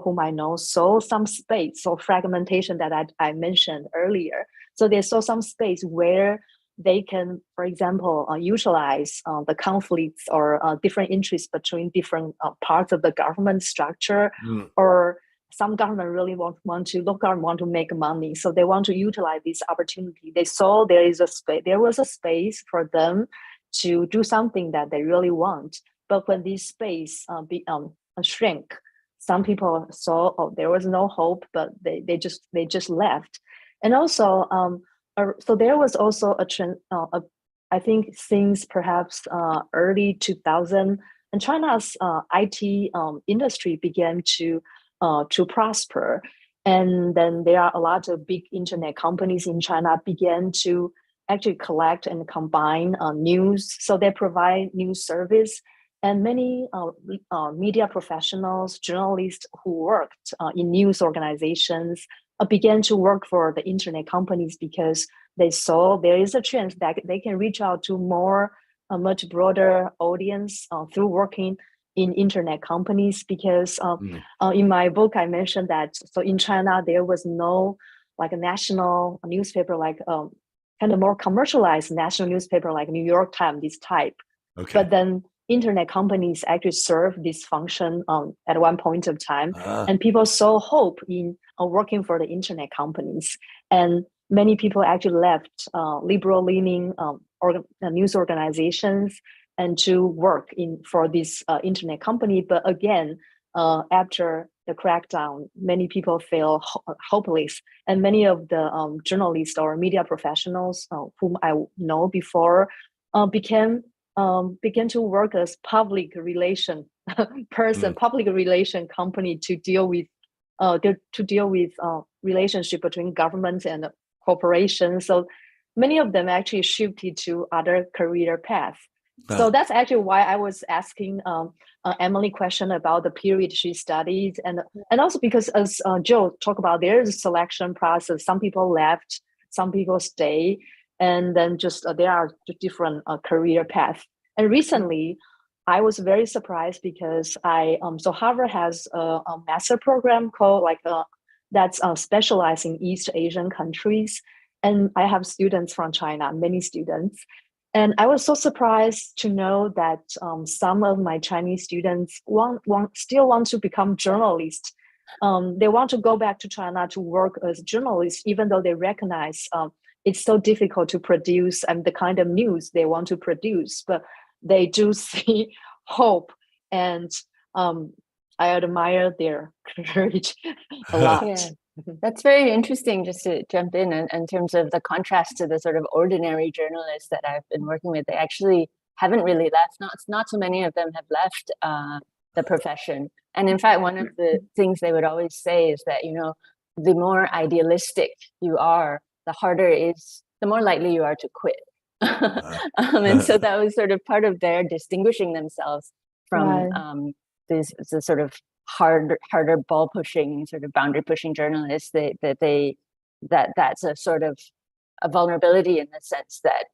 whom I know saw some space or fragmentation that I mentioned earlier. So they saw some space where they can, for example, utilize the conflicts or different interests between different parts of the government structure, or some government really want to make money, so they want to utilize this opportunity. They saw there was a space for them to do something that they really want. But when this space shrink, some people saw there was no hope, but they just left. And also, so there was also a trend. I think since perhaps early 2000 and China's IT industry began to prosper. And then there are a lot of big internet companies in China began to actually collect and combine news. So they provide news service. And many media professionals, journalists who worked in news organizations began to work for the internet companies because they saw there is a chance that they can reach out to a much broader audience through working in internet companies. Because in my book, I mentioned that, so in China, there was no like a national newspaper, like kind of more commercialized national newspaper like New York Times, this type. Okay. But then internet companies actually serve this function at one point of time. And people saw hope in working for the internet companies. And many people actually left liberal-leaning news organizations and to work for this internet company. But again, after the crackdown, many people feel hopeless. And many of the journalists or media professionals whom I know before began to work as public relation person, public relation company to deal with relationship between government and corporations. So many of them actually shifted to other career paths. So that's actually why I was asking Emily question about the period she studied, and also because as Joe talked about, there is a selection process. Some people left, some people stay, and then just there are different career paths. And recently, I was very surprised because so Harvard has a master program called that's specialized in East Asian countries, and I have students from China, many students. And I was so surprised to know that some of my Chinese students still want to become journalists. They want to go back to China to work as journalists, even though they recognize it's so difficult to produce the kind of news they want to produce. But they do see hope, and I admire their courage a lot. Yeah. That's very interesting, just to jump in terms of the contrast to the sort of ordinary journalists that I've been working with. They actually haven't really left. Not so many of them have left the profession. And in fact, one of the things they would always say is that, the more idealistic you are, the more likely you are to quit. And so that was sort of part of their distinguishing themselves from the sort of harder ball pushing, sort of boundary pushing journalists. That's a sort of a vulnerability in the sense that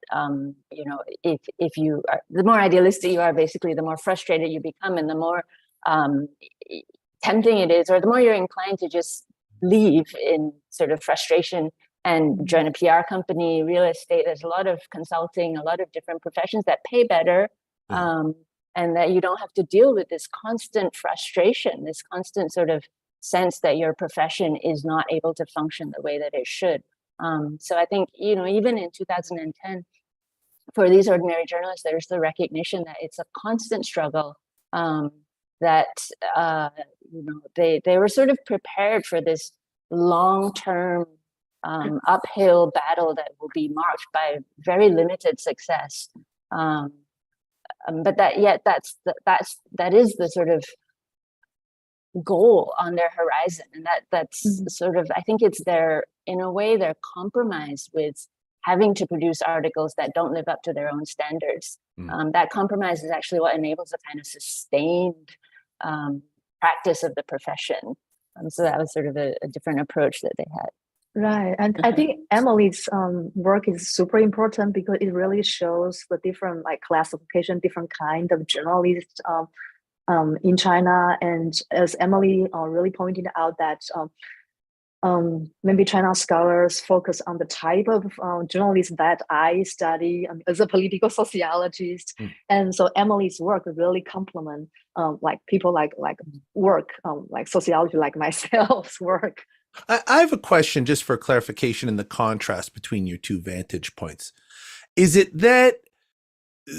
if you are, the more idealistic you are, basically the more frustrated you become, and the more tempting it is, or the more you're inclined to just leave in sort of frustration and join a PR company, real estate. There's a lot of consulting, a lot of different professions that pay better. And that you don't have to deal with this constant frustration, this constant sort of sense that your profession is not able to function the way that it should. So I think, even in 2010, for these ordinary journalists, there's the recognition that it's a constant struggle, that, they were sort of prepared for this long-term uphill battle that will be marked by very limited success. But that is the sort of goal on their horizon, and that's sort of, I think it's in a way they're compromised with having to produce articles that don't live up to their own standards. That compromise is actually what enables a kind of sustained practice of the profession. So that was sort of a different approach that they had. Right. And I think Emily's work is super important because it really shows the different classification, different kind of journalists in China. And as Emily really pointed out that maybe China scholars focus on the type of journalists that I study as a political sociologist. And so Emily's work really complement people work, like sociology, like myself's work. I have a question just for clarification in the contrast between your two vantage points. Is it that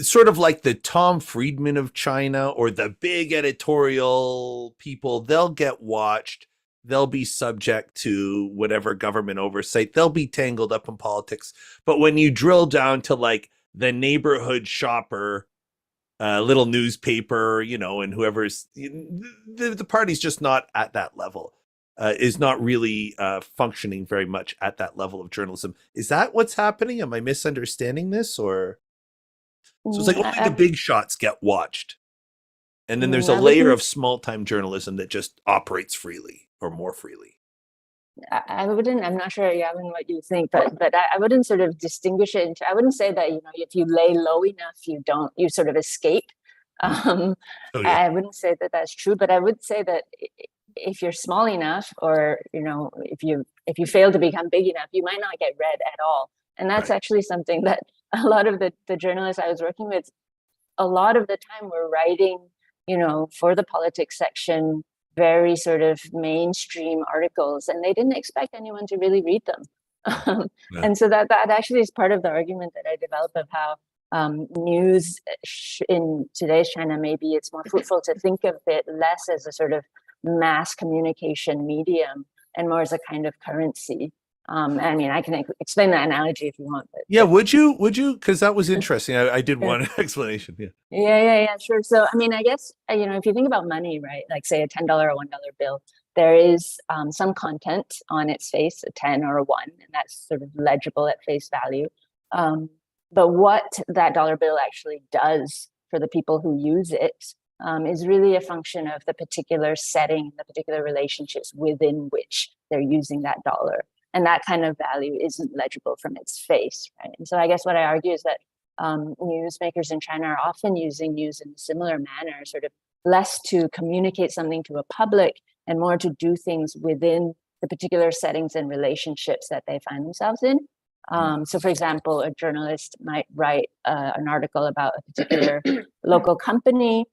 sort of like the Tom Friedman of China, or the big editorial people, they'll get watched, they'll be subject to whatever government oversight, they'll be tangled up in politics. But when you drill down to the neighborhood shopper little newspaper, you know, and whoever's the party's just not at that level, is not really functioning very much at that level of journalism. Is that what's happening? Am I misunderstanding this? Or so it's like only the big shots get watched, and then there's a layer of small-time journalism that just operates freely or more freely. I wouldn't, I'm not sure, Ya-Wen, what you think, but I wouldn't sort of distinguish it into, I wouldn't say that, you know, if you lay low enough, you sort of escape. I wouldn't say that that's true, but I would say that if you're small enough, or, you know, if you fail to become big enough, you might not get read at all. And that's actually something that a lot of the journalists I was working with, a lot of the time were writing, you know, for the politics section, very sort of mainstream articles, and they didn't expect anyone to really read them. And so that actually is part of the argument that I develop of how news in today's China, maybe it's more fruitful to think of it less as a sort of mass communication medium and more as a kind of currency. I mean, I can explain that analogy if you want. But would you? Because that was interesting. I did want an explanation. Yeah, sure. So, I mean, I guess, you know, if you think about money, right, like say a $10 or $1 bill, there is some content on its face, a 10 or a 1, and that's sort of legible at face value. But what that dollar bill actually does for the people who use it is really a function of the particular setting, the particular relationships within which they're using that dollar. And that kind of value isn't legible from its face, right? And so I guess what I argue is that newsmakers in China are often using news in a similar manner, sort of less to communicate something to a public and more to do things within the particular settings and relationships that they find themselves in. So for example, a journalist might write an article about a particular local company,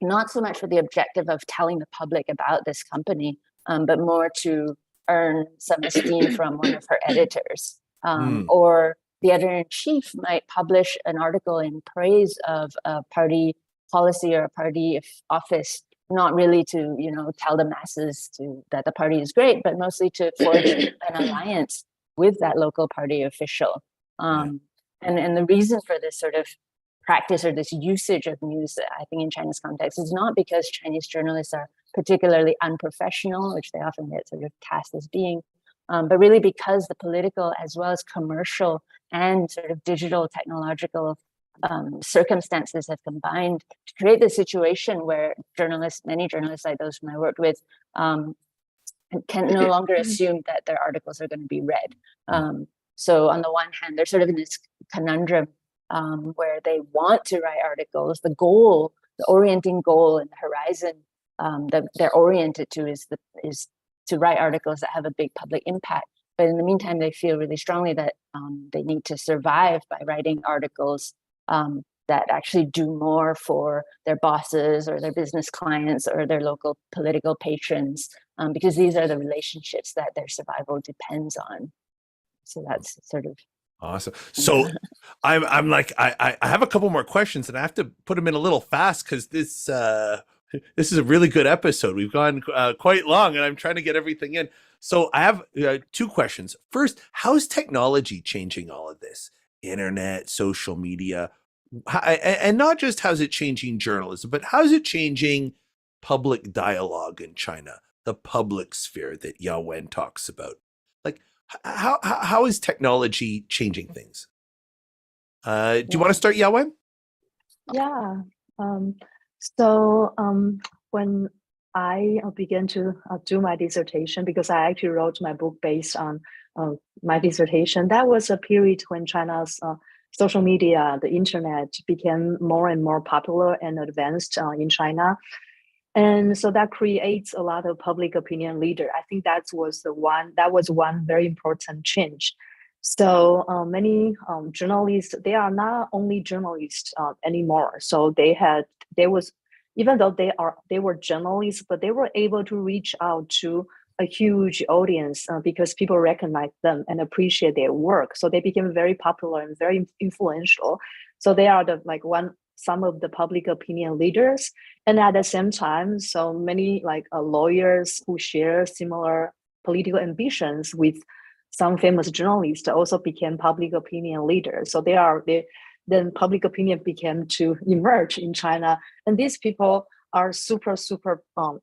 not so much with the objective of telling the public about this company, but more to earn some esteem from one of her editors. Or the editor-in-chief might publish an article in praise of a party policy or a party office, not really to, you know, tell the masses that the party is great, but mostly to forge an alliance with that local party official. And the reason for this sort of practice or this usage of news, I think in China's context, is not because Chinese journalists are particularly unprofessional, which they often get sort of cast as being, but really because the political as well as commercial and sort of digital technological circumstances have combined to create this situation where many journalists like those whom I worked with, can no longer assume that their articles are going to be read. So on the one hand, they're sort of in this conundrum where they want to write articles. The goal, the orienting goal and the horizon that they're oriented to is to write articles that have a big public impact. But in the meantime, they feel really strongly that they need to survive by writing articles that actually do more for their bosses or their business clients or their local political patrons, because these are the relationships that their survival depends on. So that's sort of awesome. So I'm like, I have a couple more questions and I have to put them in a little fast because this is a really good episode. We've gone quite long and I'm trying to get everything in. So I have two questions. First, how's technology changing all of this? Internet, social media, and not just how's it changing journalism, but how's it changing public dialogue in China, the public sphere that Ya-Wen talks about? Like, how is technology changing things? Do you want to start, Ya-Wen? Yeah. So when I began to do my dissertation, because I actually wrote my book based on my dissertation, that was a period when China's social media, the internet, became more and more popular and advanced in China. And so that creates a lot of public opinion leader. I think that was one very important change. So many journalists, they are not only journalists anymore. So even though they were journalists, but they were able to reach out to a huge audience because people recognize them and appreciate their work. So they became very popular and very influential. So they are some of the public opinion leaders. And at the same time, so many lawyers who share similar political ambitions with some famous journalists also became public opinion leaders. So then public opinion began to emerge in China. And these people are super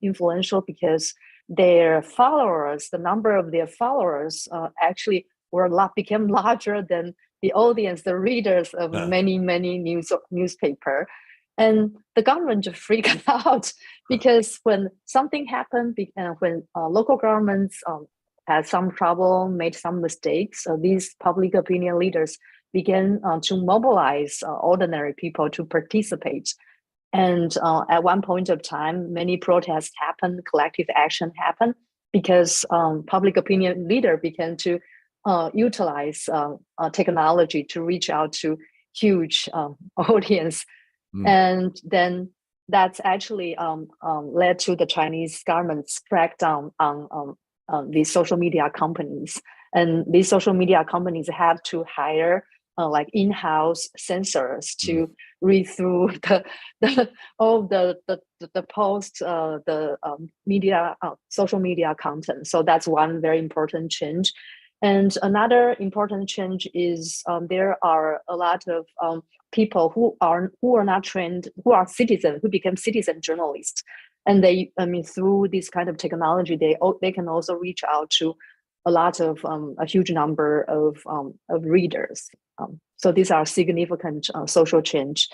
influential because their followers, the number of their followers actually became larger than the audience, the readers of many newspaper. And the government just freaked out because when something happened, when local governments had some trouble, made some mistakes, these public opinion leaders began to mobilize ordinary people to participate. And at one point of time, many protests happened, collective action happened, because public opinion leader began to utilize technology to reach out to huge audience. And then that's actually led to the Chinese government's crackdown on these social media companies. And these social media companies have to hire like in-house censors to read through all the post, media, social media content. So that's one very important change. And another important change is there are a lot of people who are not trained, who are citizens, who become citizen journalists, and they, through this kind of technology, they can also reach out to a lot of a huge number of readers. So these are significant social change.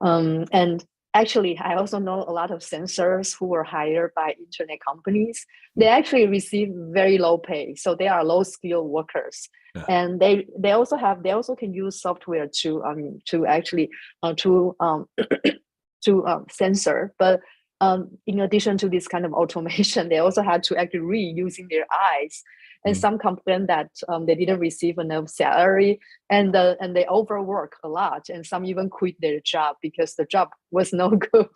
And actually, I also know a lot of censors who were hired by internet companies. They actually receive very low pay, so they are low skilled workers. Yeah. And they also can use software to actually censor. But in addition to this kind of automation, they also had to actually read using their eyes. And some complain that they didn't receive enough salary, and they overwork a lot, and some even quit their job because the job was no good.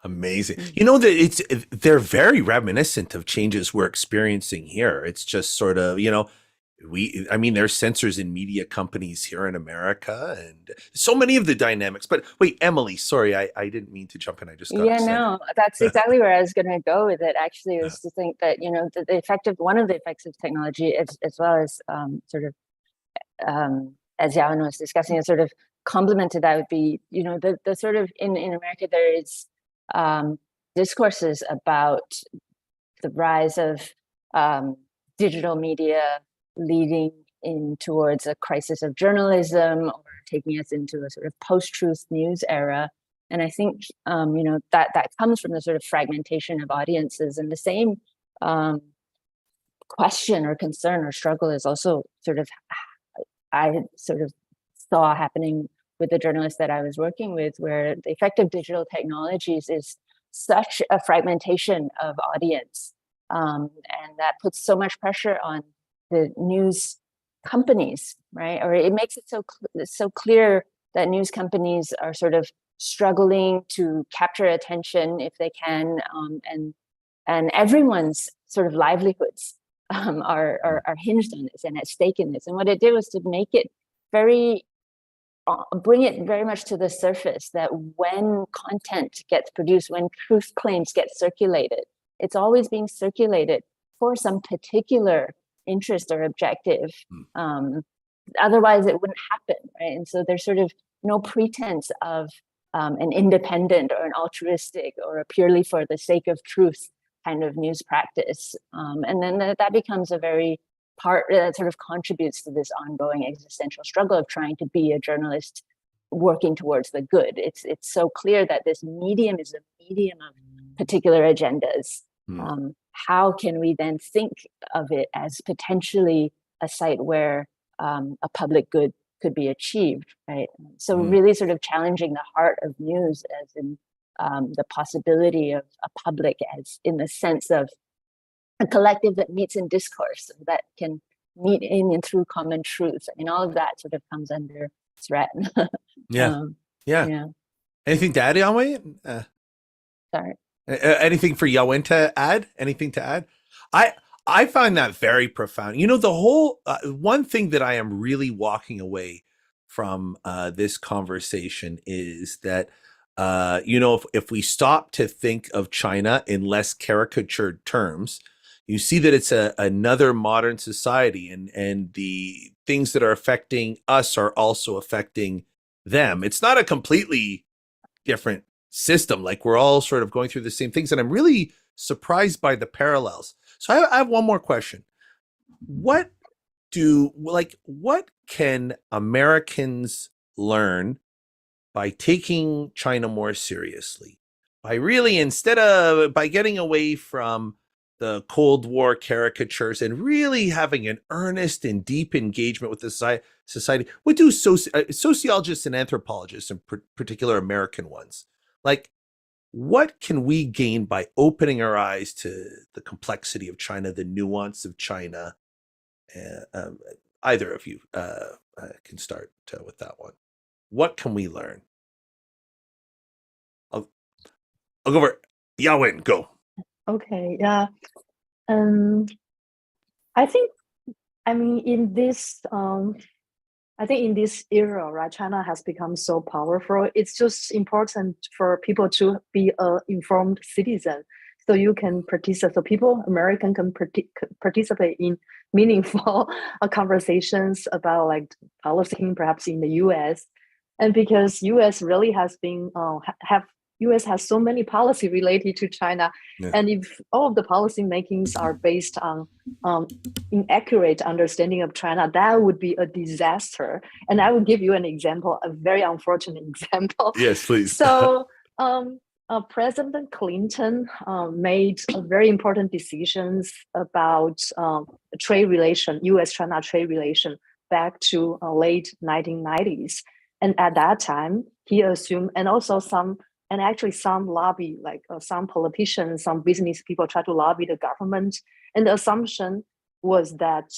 Amazing. You know, that they're very reminiscent of changes we're experiencing here. It's just sort of, there's censors in media companies here in America, and so many of the dynamics. But wait, Emily, sorry, I didn't mean to jump in. I just got excited. No, that's exactly where I was going to go with it. Actually, was to think that one of the effects of technology, as well as as Ya-Wen was discussing, a sort of complement to that would be, the sort of in America there is discourses about the rise of digital media leading in towards a crisis of journalism, or taking us into a sort of post-truth news era. And I think, that comes from the sort of fragmentation of audiences, and the same question or concern or struggle is also I saw happening with the journalists that I was working with, where the effect of digital technologies is such a fragmentation of audience, and that puts so much pressure on the news companies, right? Or it makes it so clear that news companies are sort of struggling to capture attention if they can, and everyone's sort of livelihoods are hinged on this and at stake in this. And what it did was to make it bring it very much to the surface that when content gets produced, when truth claims get circulated, it's always being circulated for some particular interest or objective. Otherwise it wouldn't happen, right? And so there's sort of no pretense of an independent or an altruistic or a purely for the sake of truth kind of news practice. And then that becomes a very part that sort of contributes to this ongoing existential struggle of trying to be a journalist working towards the good. It's so clear that this medium is a medium of particular agendas. How can we then think of it as potentially a site where a public good could be achieved, right? So really sort of challenging the heart of news as in the possibility of a public as in the sense of a collective that meets in discourse, that can meet in and through common truth. I mean, all of that sort of comes under threat. Yeah. Anything to add, Ya-Wen? Sorry. Anything for Ya-Wen to add? Anything to add? I find that very profound. The whole one thing that I am really walking away from this conversation is that if we stop to think of China in less caricatured terms, you see that it's another modern society, and the things that are affecting us are also affecting them. It's not a completely different system. Like, we're all sort of going through the same things, and I'm really surprised by the parallels. So I have one more question. What can Americans learn by taking China more seriously? By really, by getting away from the Cold War caricatures and really having an earnest and deep engagement with the society. What do sociologists and anthropologists, in particular American ones, like, what can we gain by opening our eyes to the complexity of China, the nuance of China? Either of you can start with that one. What can we learn? I'll go over. Ya-Wen, go. Okay, yeah. I mean, in this era, right, China has become so powerful. It's just important for people to be an informed citizen, so you can participate. So American can participate in meaningful conversations about like policy, perhaps in the U.S. And because U.S. really has been U.S. has so many policy related to China, and if all of the policy makings are based on inaccurate understanding of China, that would be a disaster. And I will give you an example, a very unfortunate example. Yes, please. So President Clinton made very important decisions about trade relation, U.S.-China trade relation, back to late 1990s. And at that time, he assumed, and also some lobby, like some politicians, some business people try to lobby the government. And the assumption was that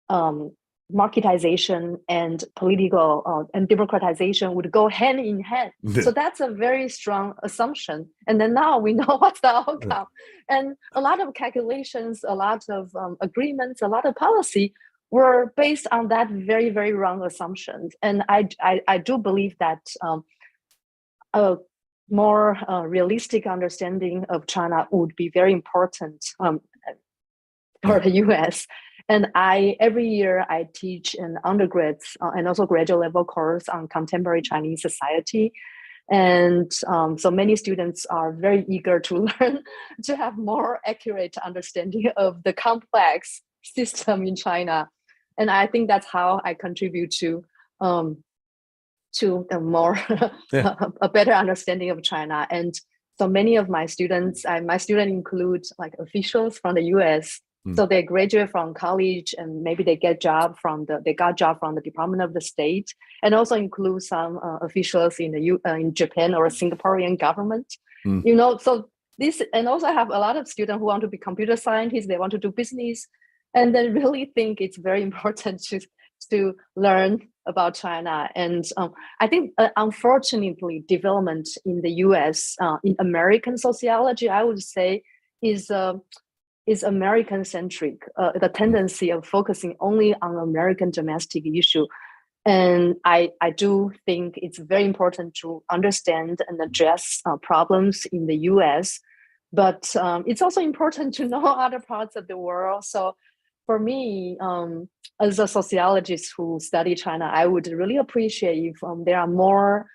marketization and political and democratization would go hand in hand. So that's a very strong assumption. And then now we know what's the outcome. And a lot of calculations, a lot of agreements, a lot of policy were based on that very, very wrong assumptions. And I do believe that a more realistic understanding of China would be very important for the US. And every year I teach an undergrads and also graduate level course on contemporary Chinese society. And so many students are very eager to learn, to have more accurate understanding of the complex system in China. And I think that's how I contribute to a more a better understanding of China. And so many of my students include like officials from the US. So they graduate from college and maybe they got job from the Department of the State, and also include some officials in in Japan or Singaporean government. You know, so this, and also I have a lot of students who want to be computer scientists, they want to do business, and they really think it's very important to learn about China. And I think unfortunately development in the US in American sociology, I would say, is American-centric, the tendency of focusing only on American domestic issue. And I do think it's very important to understand and address problems in the US, but it's also important to know other parts of the world. So for me, as a sociologist who study China, I would really appreciate if there are more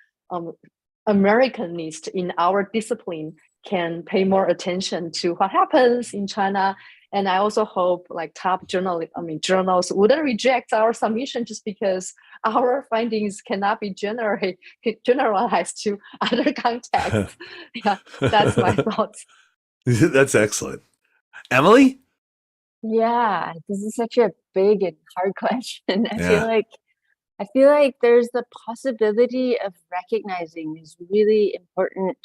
Americanists in our discipline can pay more attention to what happens in China. And I also hope like top journals wouldn't reject our submission just because our findings cannot be generalized to other contexts. Yeah, that's my thoughts. That's excellent. Emily? Yeah, this is such a big and hard question. I feel like there's the possibility of recognizing these really important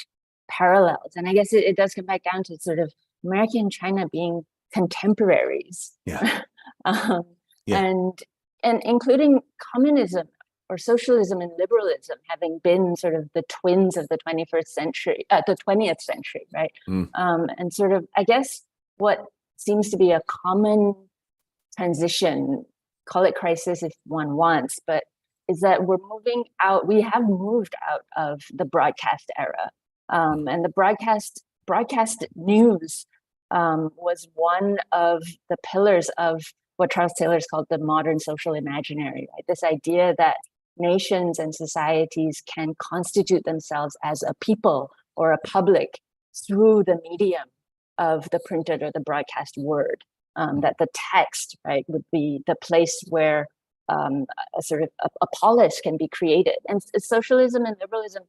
parallels. And I guess it does come back down to sort of America and China being contemporaries. Yeah. And including communism or socialism and liberalism having been sort of the twins of the 20th century, right? And sort of, I guess, what seems to be a common transition, call it crisis if one wants, but is that we have moved out of the broadcast era. And the broadcast news was one of the pillars of what Charles Taylor's called the modern social imaginary, right? This idea that nations and societies can constitute themselves as a people or a public through the medium of the printed or the broadcast word. That the text, right, would be the place where a sort of a polis can be created. And socialism and liberalism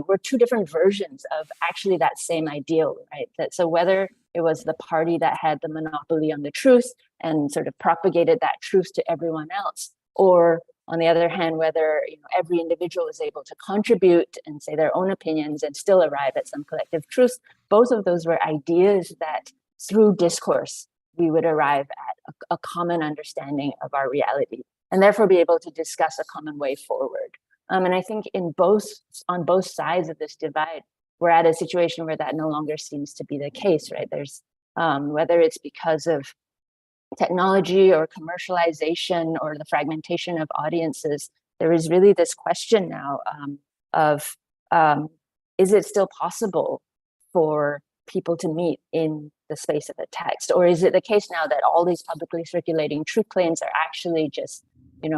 were two different versions of actually that same ideal, right? So whether it was the party that had the monopoly on the truth and sort of propagated that truth to everyone else, or on the other hand, whether every individual is able to contribute and say their own opinions and still arrive at some collective truth, both of those were ideas that through discourse, we would arrive at a common understanding of our reality and therefore be able to discuss a common way forward. And I think on both sides of this divide, we're at a situation where that no longer seems to be the case, right? There's whether it's because of technology or commercialization or the fragmentation of audiences, there is really this question now of is it still possible for people to meet in the space of the text? Or is it the case now that all these publicly circulating truth claims are actually just,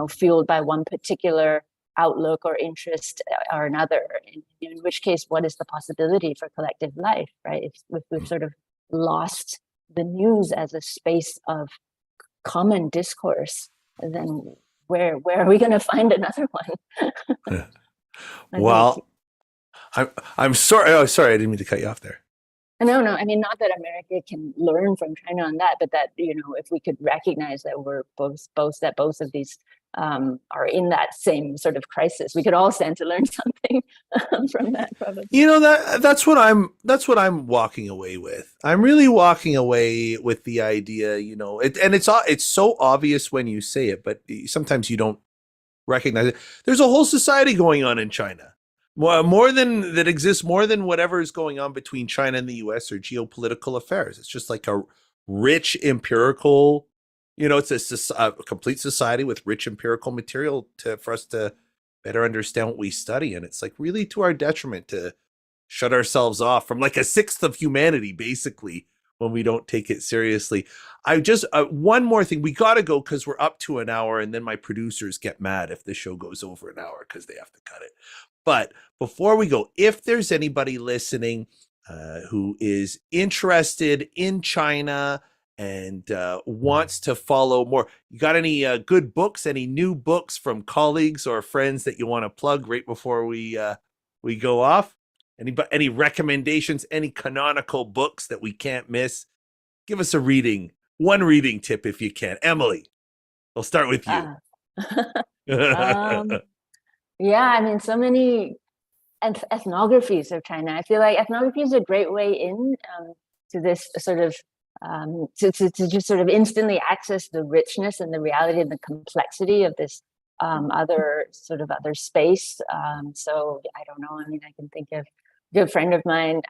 fueled by one particular outlook or interest or another? In which case, what is the possibility for collective life, right? If we've sort of lost the news as a space of common discourse, then where are we going to find another one? Well, I'm sorry. Oh, sorry, I didn't mean to cut you off there. No, I mean, not that America can learn from China on that, but that, if we could recognize that we're both of these are in that same sort of crisis, we could all stand to learn something from that, probably. That's what I'm walking away with. I'm really walking away with the idea, it's so obvious when you say it, but sometimes you don't recognize it. There's a whole society going on in China. More than that exists, more than whatever is going on between China and the US or geopolitical affairs. It's just like a rich empirical, it's a complete society with rich empirical material for us to better understand what we study. And it's like really to our detriment to shut ourselves off from like a sixth of humanity, basically, when we don't take it seriously. I just, one more thing, we got to go because we're up to an hour and then my producers get mad if the show goes over an hour because they have to cut it. But before we go, if there's anybody listening who is interested in China and wants to follow more, you got any good books, any new books from colleagues or friends that you want to plug right before we go off? Any recommendations, any canonical books that we can't miss? Give us one reading tip if you can. Emily, I'll start with you. Yeah, I mean, so many ethnographies of China. I feel like ethnography is a great way in to this sort of to just sort of instantly access the richness and the reality and the complexity of this other space. So I don't know. I mean, I can think of a good friend of mine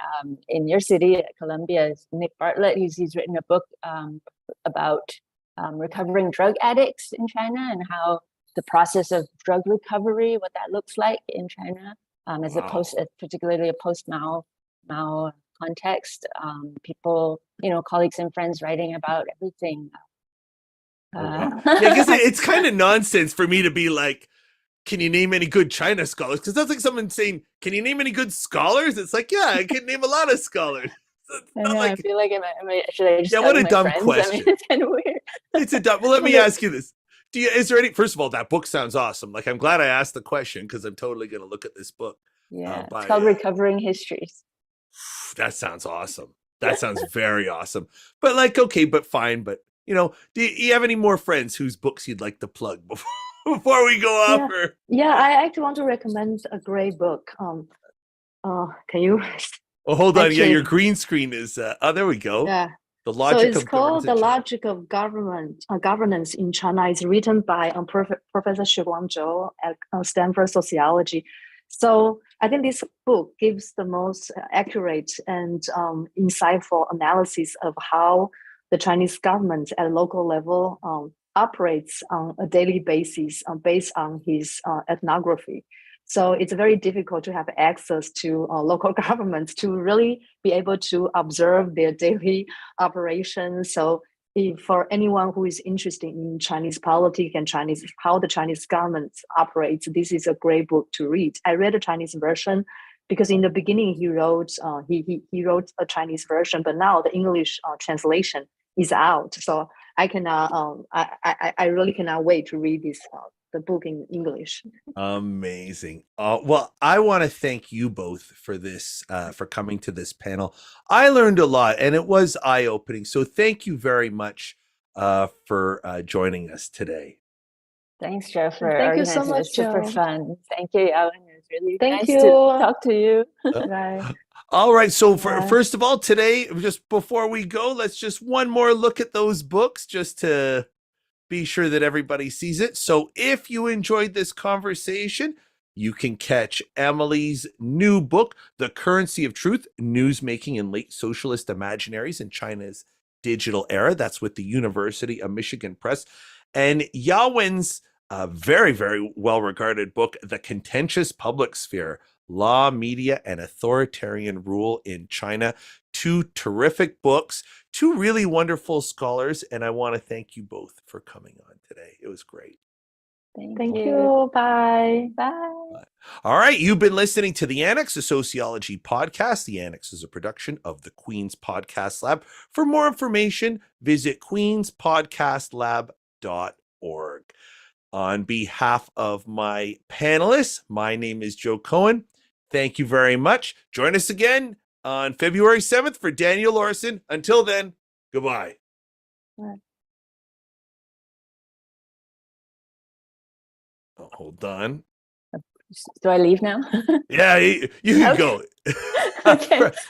in your city at Columbia, Nick Bartlett. He's written a book about recovering drug addicts in China and how the process of drug recovery, what that looks like in China, particularly a post-Mao context. People, colleagues and friends writing about everything. Yeah, I guess it's kind of nonsense for me to be like, can you name any good China scholars? Because that's like someone saying, can you name any good scholars? It's like, yeah, I can name a lot of scholars. I feel like should I just what a dumb question. I mean, it's kind of weird. It's a dumb. Well, let me ask you this. Is there any, first of all, that book sounds awesome. Like, I'm glad I asked the question because I'm totally going to look at this book. Yeah, it's called Recovering Histories. That sounds awesome. That sounds very awesome. But like, okay, but fine. But, do you have any more friends whose books you'd like to plug before we go off? Yeah, I actually want to recommend a great book. Can you? Oh, hold on. Yeah, your green screen is, there we go. Yeah. The Logic it's of called The Logic of Governance in China. It's written by Professor Shi Guangzhou at Stanford Sociology. So I think this book gives the most accurate and insightful analysis of how the Chinese government at a local level operates on a daily basis based on his ethnography. So it's very difficult to have access to local governments to really be able to observe their daily operations. So if for anyone who is interested in Chinese politics and how the Chinese government operates, this is a great book to read. I read the Chinese version because in the beginning he wrote he wrote a Chinese version, but now the English translation is out. So I cannot I really cannot wait to read this the book in English. Amazing. Well, I want to thank you both for this, for coming to this panel. I learned a lot and it was eye-opening. So thank you very much for joining us today. Thanks, Joe, for Thank you so organizing. much, It's super Joe. fun. Thank you, Ya-Wen. It was really Thank nice you. to talk to you. Bye. All right. So Yeah. first of all, today, just before we go, let's just one more look at those books just to be sure that everybody sees it. So if you enjoyed this conversation, you can catch Emily's new book, The Currency of Truth, Newsmaking in Late-Socialist Imaginaries in China's Digital Era. That's with the University of Michigan Press. And Ya-Wen's very, very well-regarded book, The Contentious Public Sphere, Law, Media, and Authoritarian Rule in China. Two terrific books, two really wonderful scholars, and I want to thank you both for coming on today. It was great. Thank you. Bye. Bye. All right, you've been listening to the Annex, a sociology podcast. The Annex is a production of the Queen's Podcast Lab. For more information, visit queenspodcastlab.org. On behalf of my panelists, my name is Joe Cohen. Thank you very much. Join us again on February 7th for Daniel Larson. Until then, goodbye. Bye. Oh, hold on. Do I leave now? Yeah, you can go. Okay. Thanks.